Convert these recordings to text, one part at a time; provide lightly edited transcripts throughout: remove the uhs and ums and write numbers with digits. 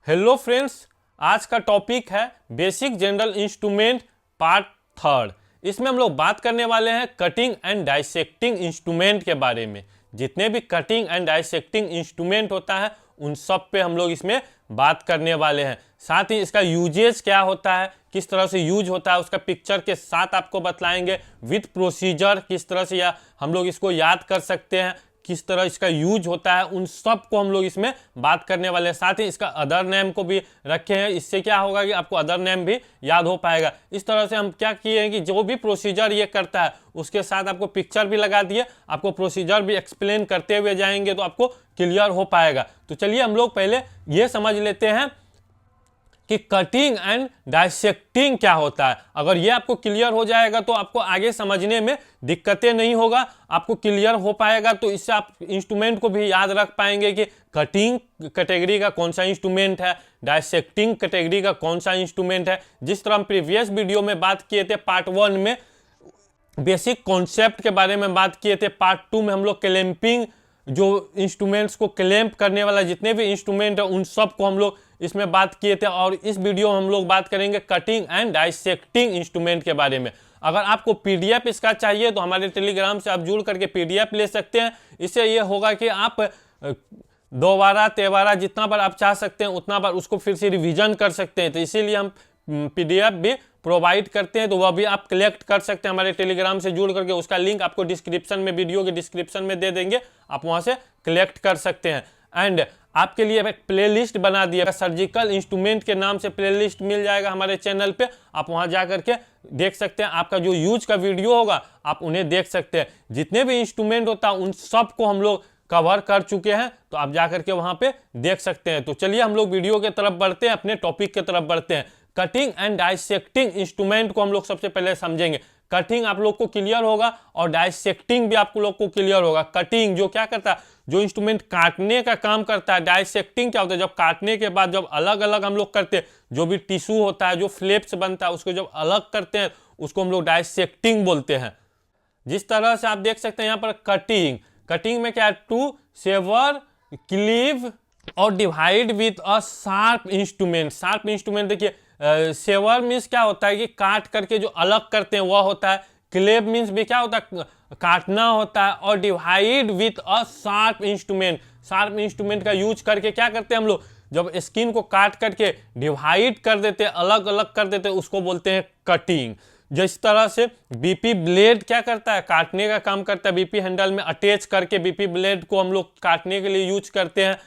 Hello friends, आज का topic है basic general instrument part third. इसमें हम लोग बात करने वाले हैं कटिंग एंड डाइसेक्टिंग इंस्ट्रूमेंट के बारे में। जितने भी कटिंग एंड डाइसेक्टिंग इंस्ट्रूमेंट होता है उन सब पे हम लोग इसमें बात करने वाले हैं। साथ ही इसका यूजेज क्या होता है, किस तरह से यूज होता है, उसका पिक्चर के साथ आपको बतलाएंगे विथ प्रोसीजर किस तरह से या हम लोग इसको याद कर सकते हैं, किस तरह इसका यूज होता है, उन सब को हम लोग इसमें बात करने वाले हैं। साथ ही इसका अदर नेम को भी रखे हैं, इससे क्या होगा कि आपको अदर नेम भी याद हो पाएगा। इस तरह से हम क्या किए हैं कि जो भी प्रोसीजर ये करता है उसके साथ आपको पिक्चर भी लगा दिए, आपको प्रोसीजर भी एक्सप्लेन करते हुए जाएंगे तो आपको क्लियर हो पाएगा। तो चलिए हम लोग पहले ये समझ लेते हैं कि कटिंग एंड डाइसेक्टिंग क्या होता है। अगर ये आपको क्लियर हो जाएगा तो आपको आगे समझने में दिक्कतें नहीं होगा, आपको क्लियर हो पाएगा। तो इससे आप इंस्ट्रूमेंट को भी याद रख पाएंगे कि कटिंग कैटेगरी का कौन सा इंस्ट्रूमेंट है, डाइसेक्टिंग कैटेगरी का कौन सा इंस्ट्रूमेंट है। जिस तरह हम प्रीवियस वीडियो में बात किए थे पार्ट 1 में बेसिक कॉन्सेप्ट के बारे में बात किए थे, पार्ट 2 में हम लोग क्लैंपिंग जो इंस्ट्रूमेंट्स को क्लैंप करने वाला जितने भी इंस्ट्रूमेंट है उन सब को हम लोग इसमें बात किए थे। और इस वीडियो में हम लोग बात करेंगे कटिंग एंड डाइसेक्टिंग इंस्ट्रूमेंट के बारे में। अगर आपको पीडीएफ इसका चाहिए तो हमारे टेलीग्राम से आप जुड़ करके पीडीएफ ले सकते हैं। इससे ये होगा कि आप 2 बार 3 बार जितना बार आप चाह सकते हैं उतना बार उसको फिर से रिवीजन कर सकते हैं। तो इसीलिए हम पीडीएफ भी प्रोवाइड करते हैं, तो वह भी आप कलेक्ट कर सकते हैं हमारे टेलीग्राम से जुड़ करके। उसका लिंक आपको डिस्क्रिप्शन में, वीडियो के डिस्क्रिप्शन में दे देंगे, आप वहां से कलेक्ट कर सकते हैं। एंड आपके लिए एक प्लेलिस्ट बना दिया, सर्जिकल इंस्ट्रूमेंट के नाम से प्लेलिस्ट मिल जाएगा हमारे चैनल पे, आप वहां जा करके देख सकते हैं। आपका जो यूज का वीडियो होगा आप उन्हें देख सकते हैं। जितने भी इंस्ट्रूमेंट होता है उन सब को हम लोग कवर कर चुके हैं, तो आप जा करके वहां पे देख सकते हैं। तो चलिए हम लोग वीडियो के तरफ बढ़ते हैं, अपने टॉपिक के तरफ बढ़ते हैं। कटिंग एंड डाइसेक्टिंग इंस्ट्रूमेंट को हम लोग सबसे पहले समझेंगे। कटिंग आप लोग को क्लियर होगा और डाइसेक्टिंग भी आप लोग को क्लियर होगा। कटिंग जो क्या करता है, जो इंस्ट्रूमेंट काटने का काम करता है। डाइसेक्टिंग क्या होता है, जब काटने के बाद जब अलग अलग हम लोग करते हैं, जो भी टिश्यू होता है, जो फ्लेप्स बनता है उसको जब अलग करते हैं उसको हम लोग डाइसेक्टिंग बोलते हैं। जिस तरह से आप देख सकते हैं यहाँ पर कटिंग, कटिंग में क्या है, टू सेवर, क्लीव और divide with a sharp instrument. Sharp instrument देखिए, सेवर मीन्स क्या होता है कि काट करके जो अलग करते हैं वह होता है। क्लेव मीन्स भी क्या होता है, काटना होता है। और divide with a sharp instrument, sharp instrument का यूज करके क्या करते हैं हम लोग, जब स्किन को काट करके डिवाइड कर देते हैं, अलग अलग कर देते हैं, उसको बोलते हैं कटिंग। जिस तरह से बीपी ब्लेड क्या करता है, काटने का काम करता है। बीपी हैंडल में अटैच करके बीपी ब्लेड को हम लोग काटने के लिए यूज करते हैं।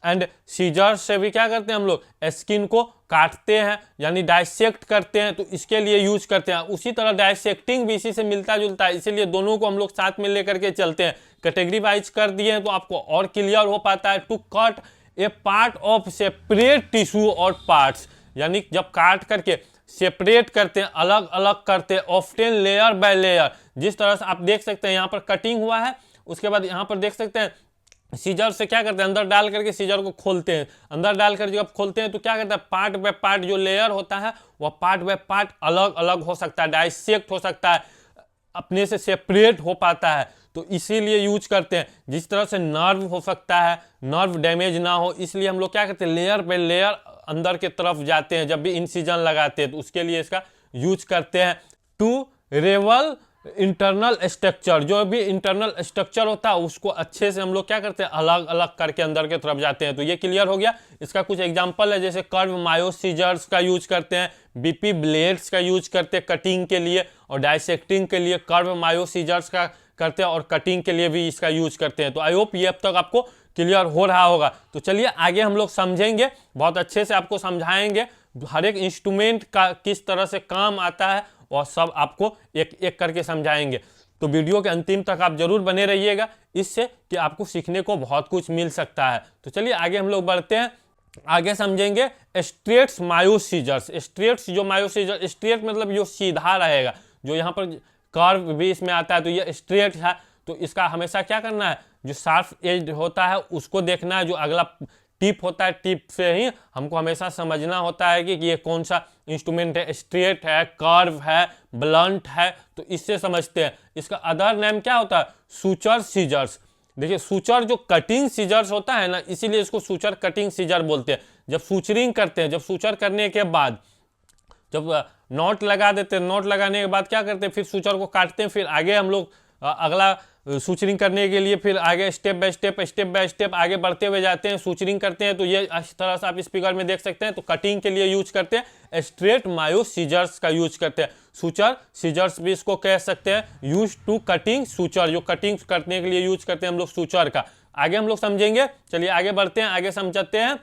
एंड सीजर से भी क्या करते हैं हम लोग, स्किन को काटते हैं यानी डाइसेक्ट करते हैं, तो इसके लिए यूज करते हैं। उसी तरह डाइसेक्टिंग भी इसी से मिलता जुलता है, इसीलिए दोनों को हम लोग साथ में लेकर के चलते हैं। कैटेगरी वाइज कर दिए हैं तो आपको और क्लियर हो पाता है। To cut a part of separate tissue और पार्ट्स, यानी जब काट करके सेपरेट करते हैं, अलग अलग करते हैं, ऑफ्टेन लेयर बाय लेयर। जिस तरह से आप देख सकते हैं यहाँ पर कटिंग हुआ है, उसके बाद यहाँ पर देख सकते हैं सीजर से क्या करते हैं, अंदर डाल करके सीजर को खोलते हैं। अंदर डाल कर जब खोलते हैं तो क्या करता है, पार्ट बाय पार्ट जो लेयर होता है वह पार्ट बाय पार्ट अलग अलग हो सकता है, डाइसेक्ट हो सकता है, अपने से सेपरेट हो पाता है। तो इसीलिए यूज करते हैं। जिस तरह से नर्व हो सकता है, नर्व डैमेज ना हो, इसलिए हम लोग क्या करते हैं, लेयर बाय लेयर अंदर के तरफ जाते हैं जब भी इंसिजन लगाते हैं, तो उसके लिए इसका यूज करते हैं। टू रेवल इंटरनल स्ट्रक्चर, जो भी इंटरनल स्ट्रक्चर होता है उसको अच्छे से हम लोग क्या करते हैं, अलग अलग करके अंदर के तरफ जाते हैं। तो ये क्लियर हो गया। इसका कुछ एग्जांपल है, जैसे कर्व मायो सीजर्स का यूज करते हैं, बीपी ब्लेड्स का यूज करते हैं कटिंग के लिए, और डाइसेक्टिंग के लिए कर्व मायो सीजर्स का करते हैं, और कटिंग के लिए भी इसका यूज करते हैं। तो आई होप ये अब तक आपको क्लियर हो रहा होगा। तो चलिए आगे हम लोग समझेंगे, बहुत अच्छे से आपको समझाएंगे हर एक इंस्ट्रूमेंट का किस तरह से काम आता है, और सब आपको एक एक करके समझाएंगे। तो वीडियो के अंतिम तक आप जरूर बने रहिएगा, इससे कि आपको सीखने को बहुत कुछ मिल सकता है। तो चलिए आगे हम लोग बढ़ते हैं, आगे समझेंगे स्ट्रेट्स मायो सीजर्स। स्ट्रेट्स जो मायो सीजर, स्ट्रेट मतलब जो सीधा रहेगा, जो यहाँ पर कर्व भी इसमें आता है, तो ये स्ट्रेट है। तो इसका हमेशा क्या करना है, जो शार्प एज होता है उसको देखना है, जो अगला टिप होता है टिप से ही हमको हमेशा समझना होता है कि ये कौन सा इंस्ट्रूमेंट है, स्ट्रेट है, कर्व है, ब्लंट है, तो इससे समझते हैं। इसका अदर नेम क्या होता है, सूचर सीजर्स। देखिए सूचर जो कटिंग सीजर्स होता है ना, इसीलिए इसको सूचर कटिंग सीजर बोलते हैं। जब सूचरिंग करते हैं, जब सूचर करने के बाद जब नॉट लगा देते हैं, नॉट लगाने के बाद क्या करते हैं, फिर सूचर को काटते हैं, फिर आगे हम लोग अगला सूचरिंग करने के लिए फिर आगे स्टेप बाय स्टेप आगे बढ़ते हुए जाते हैं, सूचरिंग करते हैं। तो ये इस तरह से आप इस फिगर में देख सकते हैं। तो कटिंग के लिए यूज करते हैं स्ट्रेट मायो सीजर्स का यूज करते हैं, सूचर सीजर्स भी इसको कह सकते हैं, यूज टू कटिंग सूचर, जो कटिंग करने के लिए यूज करते हैं हम लोग सूचर का। आगे हम लोग समझेंगे, चलिए आगे बढ़ते हैं, आगे समझते हैं।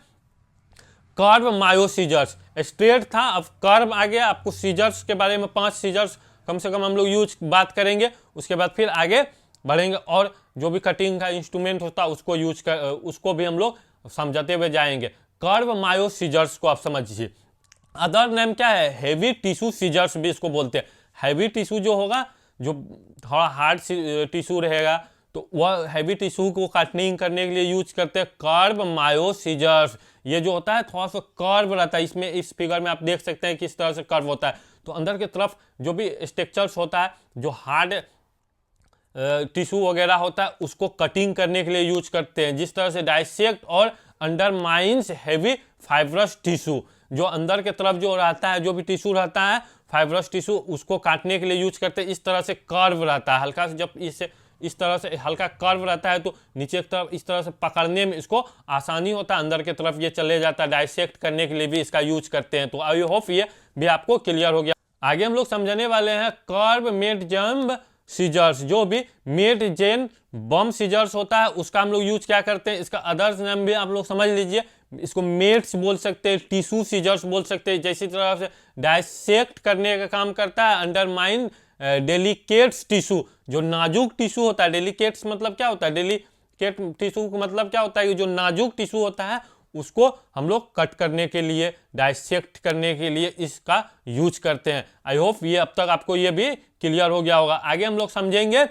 कर्व मायो सीजर्स, स्ट्रेट था, अब कर्व आ गया। आपको सीजर्स के बारे में 5 सीजर्स कम से कम हम लोग बात करेंगे, उसके बाद फिर आगे बढ़ेंगे और जो भी कटिंग का इंस्ट्रूमेंट होता है उसको भी हम लोग समझाते हुए जाएंगे। कर्व मायो सीजर्स को आप समझिए। अदर नेम क्या है, हेवी टिश्यू सीजर्स भी इसको बोलते हैं। हैवी टिश्यू जो होगा, जो थोड़ा हार्ड टिश्यू रहेगा, तो वह हैवी टिश्यू को कटिंग करने के लिए यूज करते हैं कर्व मायो सीजर्स। ये जो होता है थोड़ा सा कर्व रहता है, इसमें इस फिगर में आप देख सकते हैं किस तरह से कर्व होता है। तो अंदर की तरफ जो भी स्ट्रक्चर्स होता है, जो हार्ड टिश्यू वगैरह होता है, उसको कटिंग करने के लिए यूज करते हैं। जिस तरह से डाइसेक्ट और अंडरमाइंस हैवी फाइब्रस टिश्यू, जो अंदर के तरफ जो रहता है, जो भी टिश्यू रहता है फाइब्रस टिश्यू, उसको काटने के लिए यूज करते हैं। इस तरह से कर्व रहता है, हल्का से जब इस तरह से हल्का कर्व रहता है तो नीचे की तरफ इस तरह से पकड़ने में इसको आसानी होता है, अंदर की तरफ ये चले जाता है। डाइसेक्ट करने के लिए भी इसका यूज करते हैं। तो आई होप ये भी आपको क्लियर हो गया। आगे हम लोग समझने वाले हैं कर्व मेड जम्ब सीजर्स। जो भी मेड जेन बम सीजर्स होता है उसका हम लोग यूज क्या करते हैं, इसका अदर्स नाम भी आप लोग समझ लीजिए। इसको मेट्स बोल सकते हैं, टिश्यू सीजर्स बोल सकते हैं। जैसी तरह से डाइसेक्ट करने का काम करता है, अंडरमाइन डेलिकेट्स टिश्यू, जो नाजुक टिश्यू होता है। डेलिकेट्स मतलब क्या होता है, डेलिकेट टिश्यू का मतलब क्या होता है, जो नाजुक टिश्यू होता है उसको हम लोग कट करने के लिए, डाइसेक्ट करने के लिए इसका यूज करते हैं। आई होप ये अब तक आपको ये भी क्लियर हो गया होगा। आगे हम लोग समझेंगे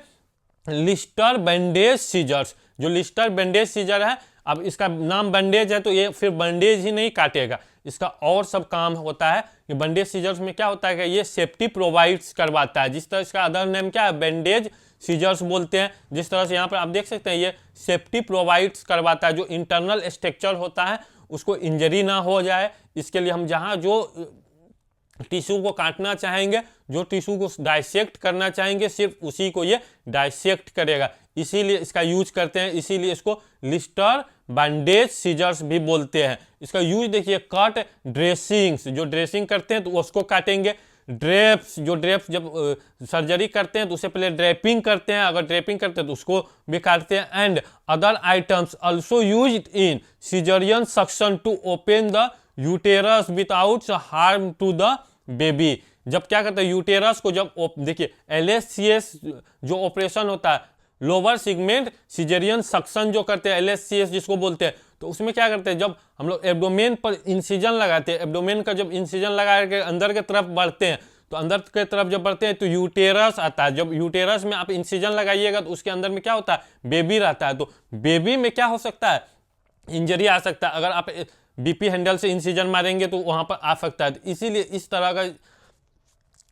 लिस्टर बैंडेज सीजर्स। जो लिस्टर बैंडेज सीजर है, अब इसका नाम बैंडेज है तो ये फिर बैंडेज ही नहीं काटेगा, इसका और सब काम होता है। कि बैंडेज सीजर्स में क्या होता है कि ये सेफ्टी प्रोवाइड्स करवाता है। जिस तरह इसका अदर नेम क्या है, बैंडेज सीजर्स बोलते हैं। जिस तरह से यहाँ पर आप देख सकते हैं, ये सेफ्टी प्रोवाइड्स करवाता है। जो इंटरनल स्ट्रक्चर होता है उसको इंजरी ना हो जाए, इसके लिए हम जहाँ जो टिश्यू को काटना चाहेंगे, जो टिश्यू को डाइसेक्ट करना चाहेंगे, सिर्फ उसी को ये डाइसेक्ट करेगा, इसीलिए इसका यूज करते हैं। इसीलिए इसको लिस्टर बैंडेज सीजर्स भी बोलते हैं। इसका यूज देखिए, कट ड्रेसिंग्स, जो ड्रेसिंग करते हैं तो उसको काटेंगे। ड्रेप्स, जो ड्रेप्स जब सर्जरी करते हैं तो उससे पहले ड्रेपिंग करते हैं, अगर ड्रेपिंग करते हैं तो उसको भी काटते हैं। And other items also used in caesarean suction to open the uterus without harm to the baby. जब क्या करते हैं, यूटेरस को जब देखिए LSCS जो ऑपरेशन होता है, लोअर सेगमेंट सीजरियन सक्शन जो करते हैं, LSCS जिसको बोलते हैं, तो उसमें क्या करते हैं, जब हम लोग एब्डोमेन पर इंसिजन लगाते हैं, एब्डोमेन का जब इंसिजन लगा के अंदर के तरफ बढ़ते हैं, तो अंदर के तरफ जब बढ़ते हैं तो यूटेरस आता है। जब यूटेरस में आप इंसिजन लगाइएगा तो उसके अंदर में क्या होता है, बेबी रहता है। तो बेबी में क्या हो सकता है, इंजरी आ सकता है। अगर आप BP हैंडल से इंसिजन मारेंगे तो वहां पर आ सकता है। इसीलिए इस तरह का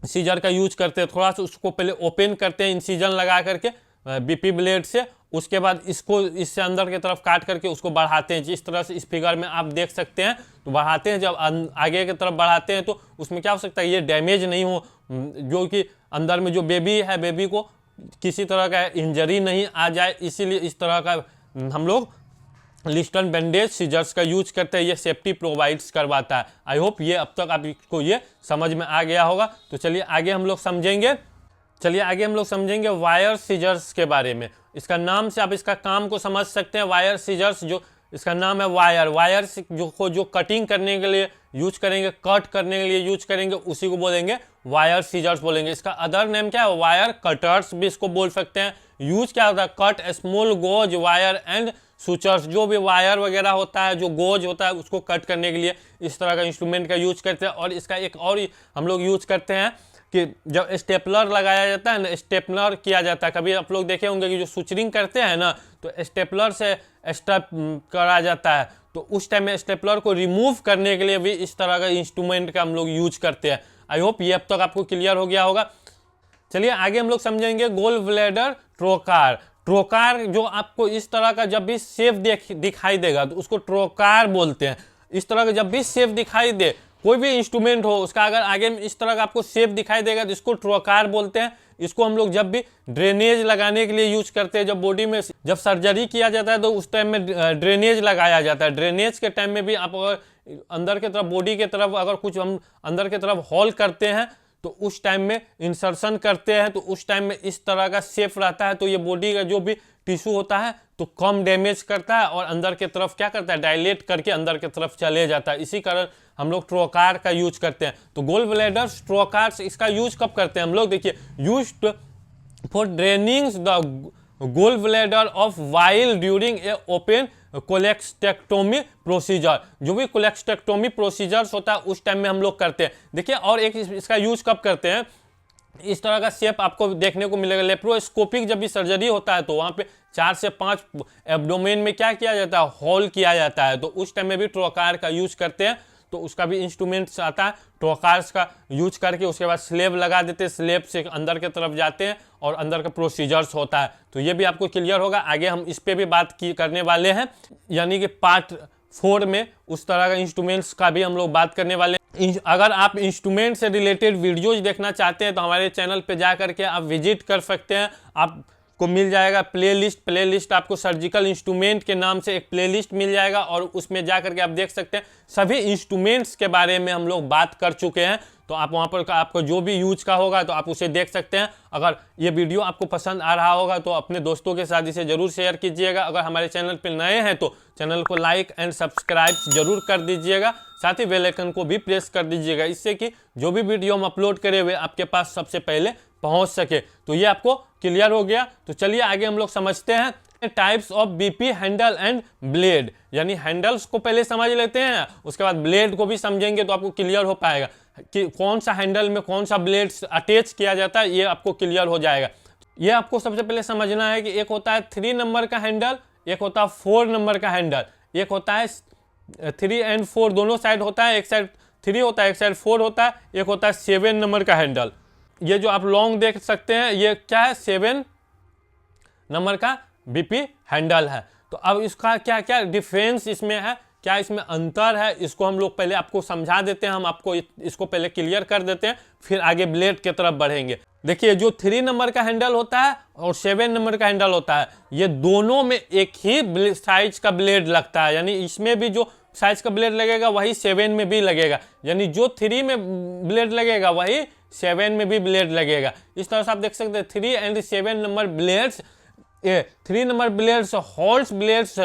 सीजर का यूज करते हैं। थोड़ा सा उसको पहले ओपन करते हैं इंसिजन लगा करके BP ब्लेड से, उसके बाद इसको इससे अंदर की तरफ काट करके उसको बढ़ाते हैं। जिस तरह से इस फिगर में आप देख सकते हैं, तो बढ़ाते हैं। जब आगे की तरफ बढ़ाते हैं तो उसमें क्या हो सकता है, ये डैमेज नहीं हो, जो कि अंदर में जो बेबी है, बेबी को किसी तरह का इंजरी नहीं आ जाए। इसीलिए इस तरह का हम लोग लिस्टर बैंडेज सीजर्स का यूज करते हैं। ये सेफ्टी प्रोवाइड्स करवाता है। आई होप ये अब तक आपको ये समझ में आ गया होगा। तो चलिए आगे हम लोग समझेंगे वायर सीजर्स के बारे में। इसका नाम से आप इसका काम को समझ सकते हैं। वायर सीजर्स, जो इसका नाम है वायर जो कटिंग करने के लिए यूज करेंगे, कट करने के लिए यूज करेंगे, उसी को बोलेंगे वायर सीजर्स बोलेंगे। इसका अदर नेम क्या है, वायर कटर्स भी इसको बोल सकते हैं। यूज क्या होता है, cut small goes wire and sutures. जो भी वायर वगैरह होता है, जो गोज होता है, उसको कट करने के लिए इस तरह का इंस्ट्रूमेंट का यूज करते हैं। और इसका एक और हम लोग यूज करते हैं कि जब स्टेपलर लगाया जाता है ना, स्टेपलर किया जाता है। कभी आप लोग देखे होंगे कि जो सुचरिंग करते हैं ना, तो स्टेपलर से स्टेप करा जाता है, तो उस टाइम में स्टेपलर को रिमूव करने के लिए भी इस तरह का इंस्ट्रूमेंट का हम लोग यूज करते हैं। आई होप ये अब तक आपको क्लियर हो गया होगा। चलिए आगे हम लोग समझेंगे गोल ब्लैडर ट्रोकार। ट्रोकार जो आपको इस तरह का जब भी शेप दिखाई देगा तो उसको ट्रोकार बोलते हैं। इस तरह का जब भी शेप दिखाई दे, कोई भी इंस्ट्रूमेंट हो उसका अगर आगे में इस तरह का आपको शेप दिखाई देगा तो इसको ट्रोकार बोलते हैं। इसको हम लोग जब भी ड्रेनेज लगाने के लिए यूज करते हैं, जब बॉडी में जब सर्जरी किया जाता है तो उस टाइम में ड्रेनेज लगाया जाता है। ड्रेनेज के टाइम में भी आप अगर अंदर की तरफ बॉडी की तरफ अगर कुछ हम अंदर की तरफ हॉल करते हैं तो उस टाइम में इंसर्शन करते हैं तो उस टाइम में इस तरह का शेप रहता है, तो ये बॉडी का जो भी टिश्यू होता है तो कम डैमेज करता है और अंदर की तरफ क्या करता है, डायलेट करके अंदर की तरफ चले जाता है। इसी कारण हम लोग ट्रोकार का यूज करते हैं। तो गोल ब्लैडर ट्रोकार इसका यूज कब करते हैं हम लोग, देखिए, used for draining the gall bladder of while during a open cholecystectomy procedure. जो भी कोलेक्स्टेक्टोमी प्रोसीजर्स होता है उस टाइम में हम लोग करते हैं। देखिए, और एक इसका यूज कब करते हैं, इस तरह का शेप आपको देखने को मिलेगा। लेप्रोस्कोपिक जब भी सर्जरी होता है तो वहाँ पे 4 से 5 एब्डोमेन में क्या किया जाता है, हॉल किया जाता है, तो उस टाइम में भी ट्रोकार का यूज करते हैं। तो उसका भी इंस्ट्रूमेंट्स आता है, ट्रोकार्स का यूज करके उसके बाद स्लेब लगा देते हैं, स्लेब से अंदर की तरफ जाते हैं और अंदर का प्रोसीजर्स होता है। तो ये भी आपको क्लियर होगा। आगे हम इस पे भी बात करने वाले हैं, यानी कि पार्ट 4 में उस तरह का इंस्ट्रूमेंट्स का भी हम लोग बात करने वाले हैं। अगर आप इंस्ट्रूमेंट से रिलेटेड वीडियोज देखना चाहते हैं तो हमारे चैनल पे जा करके आप विजिट कर सकते हैं। आपको मिल जाएगा प्लेलिस्ट आपको सर्जिकल इंस्ट्रूमेंट के नाम से एक प्लेलिस्ट मिल जाएगा और उसमें जा करके आप देख सकते हैं सभी इंस्ट्रूमेंट्स के बारे में हम लोग बात कर चुके हैं। तो आप वहाँ पर आपको जो भी यूज का होगा तो आप उसे देख सकते हैं। अगर ये वीडियो आपको पसंद आ रहा होगा तो अपने दोस्तों के साथ इसे जरूर शेयर कीजिएगा। अगर हमारे चैनल पर नए हैं तो चैनल को लाइक एंड सब्सक्राइब जरूर कर दीजिएगा, साथ ही बेल आइकन को भी प्रेस कर दीजिएगा, इससे कि जो भी वीडियो हम अपलोड करे हुए आपके पास सबसे पहले पहुंच सके। तो ये आपको क्लियर हो गया। तो चलिए आगे हम लोग समझते हैं types of BP handle and blade, यानी हैंडल्स को पहले समझ लेते हैं, उसके बाद ब्लेड को भी समझेंगे तो आपको क्लियर हो पाएगा कि कौन सा हैंडल में कौन सा ब्लेड अटैच किया जाता है, ये आपको क्लियर हो जाएगा। ये आपको सबसे पहले समझना है कि एक होता है 3 नंबर का हैंडल, एक होता है 4 नंबर का हैंडल, एक होता है 3 एंड 4 दोनों साइड होता है, एक साइड 3 होता है एक साइड 4 होता है, एक होता है 7 नंबर का हैंडल। ये जो आप लॉन्ग देख सकते हैं ये क्या है, 7 नंबर का बीपी हैंडल है। तो अब इसका क्या क्या डिफरेंस इसमें है, क्या इसमें अंतर है, इसको हम लोग पहले आपको समझा देते हैं। हम आपको इसको पहले क्लियर कर देते हैं, फिर आगे ब्लेड की तरफ बढ़ेंगे। देखिए, जो 3 नंबर का हैंडल होता है और 7 नंबर का हैंडल होता है, ये दोनों में एक ही साइज का ब्लेड लगता है, यानी इसमें भी जो साइज का ब्लेड लगेगा वही 7 में भी लगेगा, यानी जो 3 में ब्लेड लगेगा वही 7 में भी ब्लेड लगेगा। इस तरह से आप देख सकते हैं 3 and 7 number blades, 3 number blades holds blades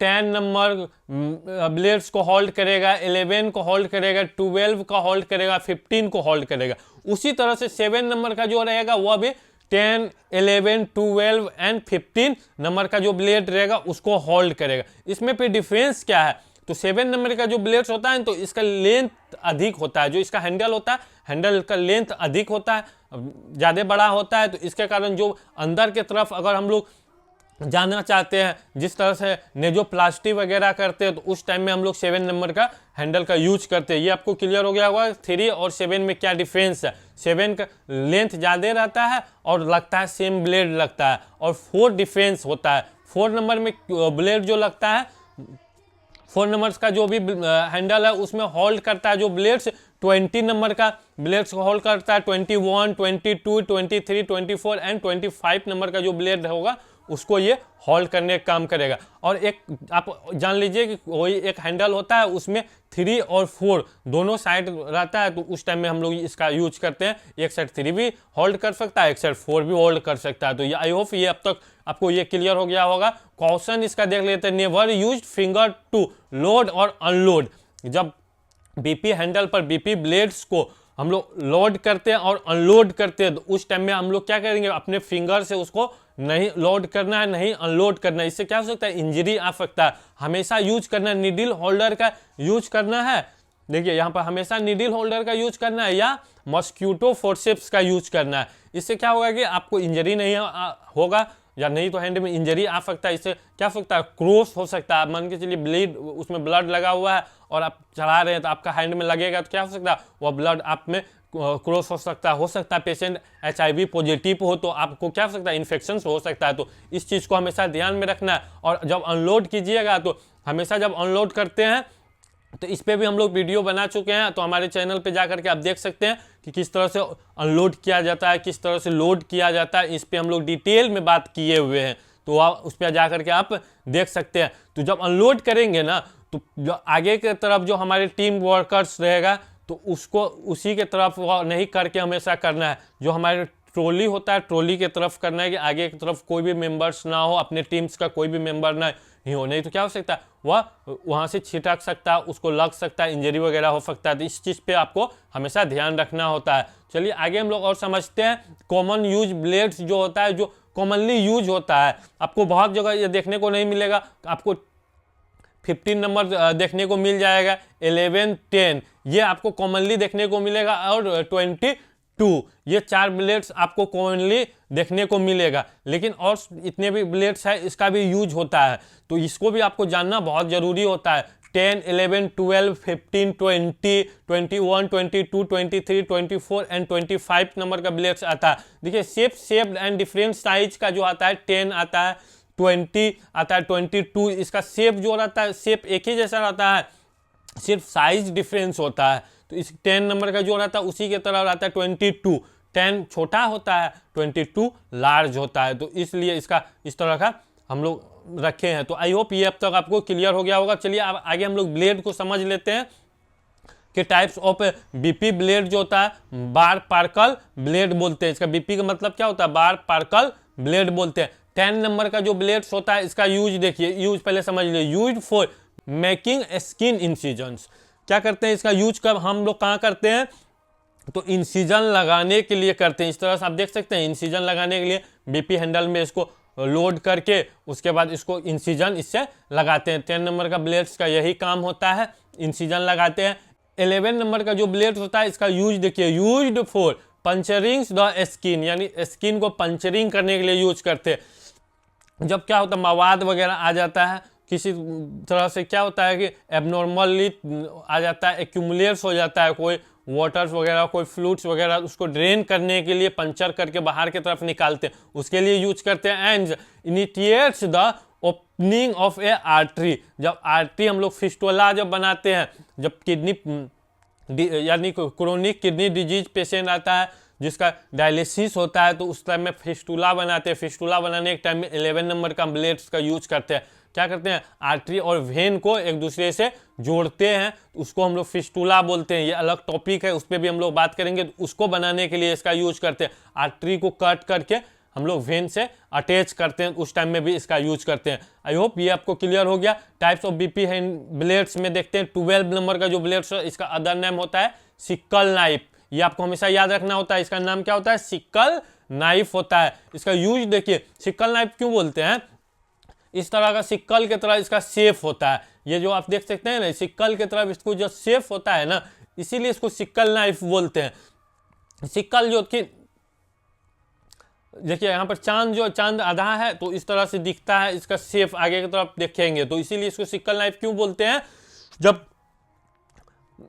10 number blades को होल्ड करेगा, 11 को होल्ड करेगा, 12 का होल्ड करेगा, 15 को होल्ड करेगा। उसी तरह से 7 नंबर का जो रहेगा वह भी 10, 11, 12 एंड 15 नंबर का जो ब्लेड रहेगा उसको होल्ड करेगा। इसमें फिर डिफरेंस क्या है, तो 7 नंबर का जो ब्लेड्स होता है तो इसका लेंथ अधिक होता है, जो इसका हैंडल होता है हैंडल का लेंथ अधिक होता है, ज़्यादा बड़ा होता है। तो इसके कारण जो अंदर की तरफ अगर हम लोग जानना चाहते हैं, जिस तरह से नेजोप्लास्टी वगैरह करते हैं, तो उस टाइम में हम लोग 7 नंबर का हैंडल का यूज करते हैं। ये आपको क्लियर हो गया होगा 3 और 7 में क्या डिफरेंस है। 7 का लेंथ ज़्यादा रहता है और लगता है सेम ब्लेड लगता है, और 4 डिफरेंस होता है। 4 नंबर में ब्लेड जो लगता है, 4 नंबर्स का जो भी हैंडल है उसमें होल्ड करता है जो ब्लेड्स 20 नंबर का ब्लेड्स को होल्ड करता है, 21, 22, 23, 24 एंड 25 नंबर का जो ब्लेड होगा उसको ये होल्ड करने का काम करेगा। और एक आप जान लीजिए कि वही एक हैंडल होता है उसमें 3 और 4 दोनों साइड रहता है, तो उस टाइम में हम लोग इसका यूज करते हैं। एक साइड 3 भी होल्ड कर सकता है, एक साइड 4 भी होल्ड कर सकता है। तो ये आई होप ये अब तक आपको ये क्लियर हो गया होगा। क्वेश्चन इसका देख लेते हैं, never used finger to load और अनलोड। जब बीपी हैंडल पर बीपी ब्लेड्स को हम लोग लोड करते हैं और अनलोड करते हैं, तो उस टाइम में हम लोग क्या करेंगे, अपने फिंगर से उसको नहीं लोड करना है, नहीं अनलोड करना है। इससे क्या हो सकता है, इंजरी आ सकता है। हमेशा यूज करना है, नीडल होल्डर का यूज करना है। देखिए यहाँ पर हमेशा नीडल होल्डर का यूज करना है या मॉस्क्यूटो फोर्सेप्स का यूज करना है। इससे क्या होगा कि आपको इंजरी नहीं होगा, या नहीं तो हैंड में इंजरी आ सकता है। इससे क्या हो सकता है, क्रॉस हो सकता है। मान के चलिए ब्लीड, उसमें ब्लड लगा हुआ है और आप चला रहे हैं तो आपका हैंड में लगेगा, तो क्या हो सकता है, वह ब्लड आप में क्रॉस हो सकता है। पेशेंट HIV पॉजिटिव हो तो आपको क्या हो सकता है, इन्फेक्शन हो सकता है। तो इस चीज़ को हमेशा ध्यान में रखना है। और जब अनलोड कीजिएगा तो हमेशा जब अनलोड करते हैं तो इस पे भी हम लोग वीडियो बना चुके हैं, तो हमारे चैनल पे जा करके आप देख सकते हैं कि किस तरह से अनलोड किया जाता है, किस तरह से लोड किया जाता है। इस पे हम लोग डिटेल में बात किए हुए हैं, तो आप उस पर जा करके आप देख सकते हैं। तो जब अनलोड करेंगे ना, तो जो आगे की तरफ जो हमारे टीम वर्कर्स रहेगा, तो उसको उसी के तरफ नहीं करके हमेशा करना है। जो हमारे ट्रॉली होता है, ट्रॉली के तरफ करना है कि आगे की तरफ कोई भी मेंबर्स ना हो, अपने टीम्स का कोई भी मेंबर ना ही हो, नहीं तो क्या हो सकता है, वह वहाँ से छिटक सकता है, उसको लग सकता है, इंजरी वगैरह हो सकता है। तो इस चीज़ पे आपको हमेशा ध्यान रखना होता है। चलिए आगे हम लोग और समझते हैं। कॉमन यूज ब्लेड्स जो होता है, जो कॉमनली यूज होता है, आपको बहुत जगह ये देखने को नहीं मिलेगा। आपको 15 नंबर देखने को मिल जाएगा, 11, 10 ये आपको कॉमनली देखने को मिलेगा, और 22 ये 4 ब्लेड्स आपको कॉमनली देखने को मिलेगा। लेकिन और इतने भी ब्लेड्स है, इसका भी यूज होता है, तो इसको भी आपको जानना बहुत ज़रूरी होता है। 10, 11, 12, 15, 20, 21, 22, 23, 24 एंड 25 नंबर का ब्लेड्स आता है। देखिए शेप एंड डिफरेंट साइज का जो आता है, 10 आता है, 20 आता है, 22 इसका शेप जो रहता है, शेप एक ही जैसा रहता है, सिर्फ साइज डिफरेंस होता है। तो इस 10 नंबर का जो रहता है उसी के तरह रहता है 22। 10 छोटा होता है, 22 लार्ज होता है, तो इसलिए इसका इस तरह का हम लोग रखे हैं। तो आई होप ये अब तक आपको क्लियर हो गया होगा। चलिए अब आगे हम लोग ब्लेड को समझ लेते हैं कि टाइप्स ऑफ बीपी ब्लेड जो होता है, बार पार्कल ब्लेड बोलते हैं। इसका बीपी का मतलब क्या होता है, बार पार्कल ब्लेड बोलते हैं। 10 नंबर का जो ब्लेड्स होता है, इसका यूज देखिए, यूज पहले समझ लीजिए। Use for making skin incisions, क्या करते हैं इसका यूज, कब हम लोग कहाँ करते हैं, तो इंसिजन लगाने के लिए करते हैं। इस तरह से आप देख सकते हैं, इंसिजन लगाने के लिए बीपी हैंडल में इसको लोड करके उसके बाद इसको इंसिजन इससे लगाते हैं। 10 नंबर का ब्लेड्स का यही काम होता है, इंसिजन लगाते हैं। 11 नंबर का जो ब्लेड होता है, इसका यूज देखिए, used for puncturing the skin, यानी स्किन को पंचरिंग करने के लिए यूज करते हैं। जब क्या होता है, मवाद वगैरह आ जाता है, किसी तरह से क्या होता है कि एबनॉर्मली आ जाता है, एक्यूमुलेट्स हो जाता है, कोई वाटर्स वगैरह, कोई फ्लूइड्स वगैरह, उसको ड्रेन करने के लिए पंचर करके बाहर की तरफ निकालते हैं, उसके लिए यूज करते हैं। And initiates the opening of A artery, जब आर्टरी हम लोग फिस्टुला जब बनाते हैं, जब किडनी यानी क्रोनिक किडनी डिजीज पेशेंट आता है जिसका डायलिसिस होता है, तो उस टाइम में फिस्टुला बनाते हैं। फिस्टुला बनाने के टाइम में 11 नंबर का ब्लेड्स का यूज करते हैं। क्या करते हैं, आर्टरी और वेन को एक दूसरे से जोड़ते हैं, उसको हम लोग फिस्टुला बोलते हैं। ये अलग टॉपिक है, उस पर भी हम लोग बात करेंगे। तो उसको बनाने के लिए इसका यूज करते हैं। आर्टरी को कट करके हम लोग वेन से अटैच करते हैं, उस टाइम में भी इसका यूज करते हैं। आई होप ये आपको क्लियर हो गया। टाइप्स ऑफ बीपी ब्लेड्स में देखते हैं, 12 नंबर का जो ब्लेड्स है, इसका अदर नेम होता है सिक्कल नाइफ। ये आपको हमेशा याद रखना होता है, इसका नाम क्या होता है, सिक्कल नाइफ होता है। इसका यूज देखिए, सिक्कल नाइफ क्यों बोलते हैं, इस तरह का सिक्कल की तरह इसका शेप होता है। ये जो आप देख सकते हैं ना, सिक्कल की तरह इसको जो शेप होता है ना, इसीलिए इसको सिक्कल नाइफ बोलते हैं। सिक्कल जो कि देखिए यहाँ पर चांद आधा है, तो इस तरह से दिखता है, इसका शेप आगे की तरफ देखेंगे, तो इसीलिए इसको सिक्कल नाइफ क्यों बोलते हैं। जब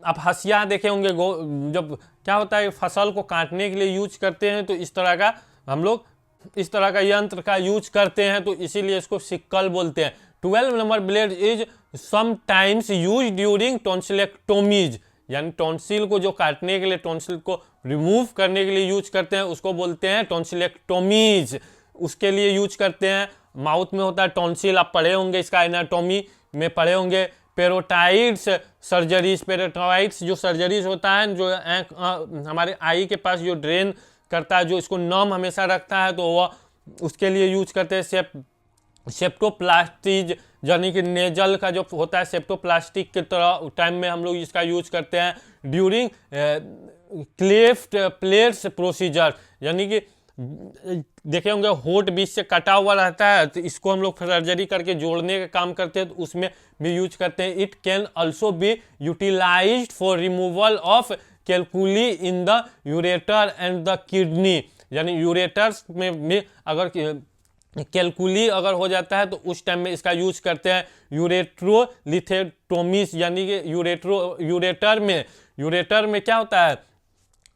आप हंसिया देखे होंगे, जब क्या होता है, फसल को काटने के लिए यूज करते हैं, तो इस तरह का हम लोग इस तरह का यंत्र का यूज करते हैं, तो इसीलिए इसको सिक्कल बोलते हैं। 12 number blade is sometimes use during tonsillectomies, यानी टॉन्सिल को जो काटने के लिए, टॉन्सिल को रिमूव करने के लिए यूज करते हैं, उसको बोलते हैं टॉन्सिलेक्टोमीज। उसके लिए यूज करते हैं। माउथ में होता है टॉन्सिल, आप पढ़े होंगे, इसका एनाटॉमी में पढ़े होंगे। पेरोटाइड्स सर्जरीज, पेरोटाइड्स जो सर्जरीज होता है, जो हमारे आई के पास जो ड्रेन करता है, जो इसको नम हमेशा रखता है, तो वह उसके लिए यूज करते हैं। सेप्टोप्लास्टीज, यानी कि नेजल का जो होता है, सेप्टोप्लास्टिक की तरह टाइम में हम लोग इसका यूज करते हैं। ड्यूरिंग क्लेफ्ट प्लेट्स प्रोसीजर, यानी कि देखे होंगे होठ बीच से कटा हुआ रहता है, तो इसको हम लोग सर्जरी करके जोड़ने का काम करते हैं, तो उसमें भी यूज करते हैं। It can also be utilized for removal of calculi in the ureter and the kidney, यानी यूरेटर्स में भी अगर कैलकुली अगर हो जाता है, तो उस टाइम में इसका यूज करते हैं। यूरेट्रोलिथेटोमीज, यानी कि यूरेटर में क्या होता है,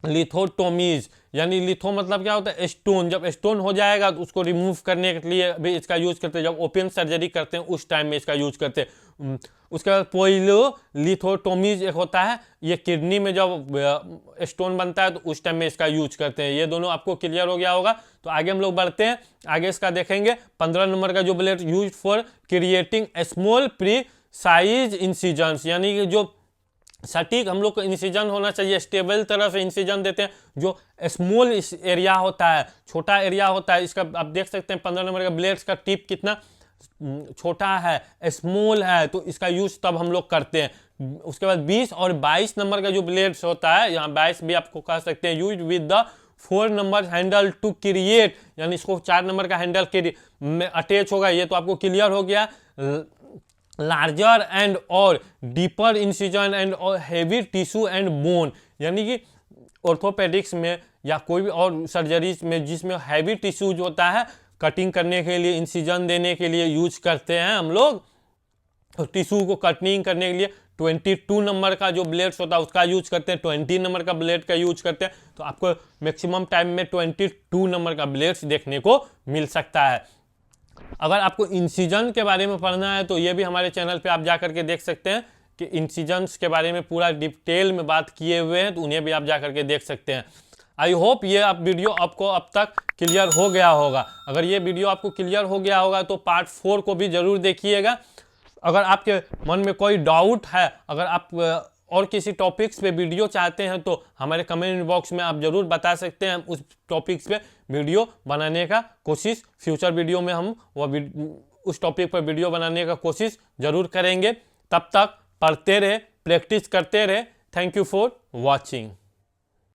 लिथोटोमीज, यानी लिथो मतलब क्या होता है स्टोन, जब स्टोन हो जाएगा तो उसको रिमूव करने के लिए भी इसका यूज करते हैं, जब ओपन सर्जरी करते हैं उस टाइम में इसका यूज करते हैं। उसके बाद पोइलो लिथोटोमीज एक होता है, ये किडनी में जब स्टोन बनता है तो उस टाइम में इसका यूज करते हैं। ये दोनों आपको क्लियर हो गया होगा। तो आगे हम लोग बढ़ते हैं, आगे इसका देखेंगे 15 नंबर का जो blade use for creating small pre size incisions, यानी कि जो सटीक हम लोग को इंसिजन होना चाहिए, स्टेबल तरह से इंसिजन देते हैं। जो स्मॉल एरिया होता है, छोटा एरिया होता है, इसका आप देख सकते हैं 15 नंबर का ब्लेड्स का टिप कितना छोटा है, स्मॉल है, तो इसका यूज तब हम लोग करते हैं। उसके बाद 20 और 22 नंबर का जो ब्लेड्स होता है, यहाँ 22 भी आपको कह सकते हैं, use with the 4 number handle to create, यानी इसको 4 नंबर का हैंडल में अटैच होगा। ये तो आपको क्लियर हो गया। लार्जर एंड और डीपर इंसिजन एंड और हेवी टिश्यू एंड बोन, यानी कि ऑर्थोपेडिक्स में या कोई भी और सर्जरीज में जिसमें हैवी टिश्यूज होता है, कटिंग करने के लिए, इंसिजन देने के लिए यूज करते हैं हम लोग। और टिश्यू को कटिंग करने के लिए 22 नंबर का जो ब्लेड्स होता है उसका यूज करते हैं, 20 नंबर का ब्लेड का यूज करते हैं। तो आपको मैक्सिमम टाइम में 22 नंबर का ब्लेड्स देखने को मिल सकता है। अगर आपको इंसिजन के बारे में पढ़ना है तो ये भी हमारे चैनल पे आप जा करके देख सकते हैं कि इंसिजन्स के बारे में पूरा डिटेल में बात किए हुए हैं, तो उन्हें भी आप जा करके देख सकते हैं। आई होप ये आप वीडियो आपको अब तक क्लियर हो गया होगा। अगर ये वीडियो आपको क्लियर हो गया होगा तो पार्ट 4 को भी जरूर देखिएगा। अगर आपके मन में कोई डाउट है, अगर आप और किसी टॉपिक्स पे वीडियो चाहते हैं तो हमारे कमेंट बॉक्स में आप जरूर बता सकते हैं। हम उस टॉपिक्स पे वीडियो बनाने का कोशिश, फ्यूचर वीडियो में हम उस टॉपिक पर वीडियो बनाने का कोशिश जरूर करेंगे। तब तक पढ़ते रहे, प्रैक्टिस करते रहे। Thank you for watching.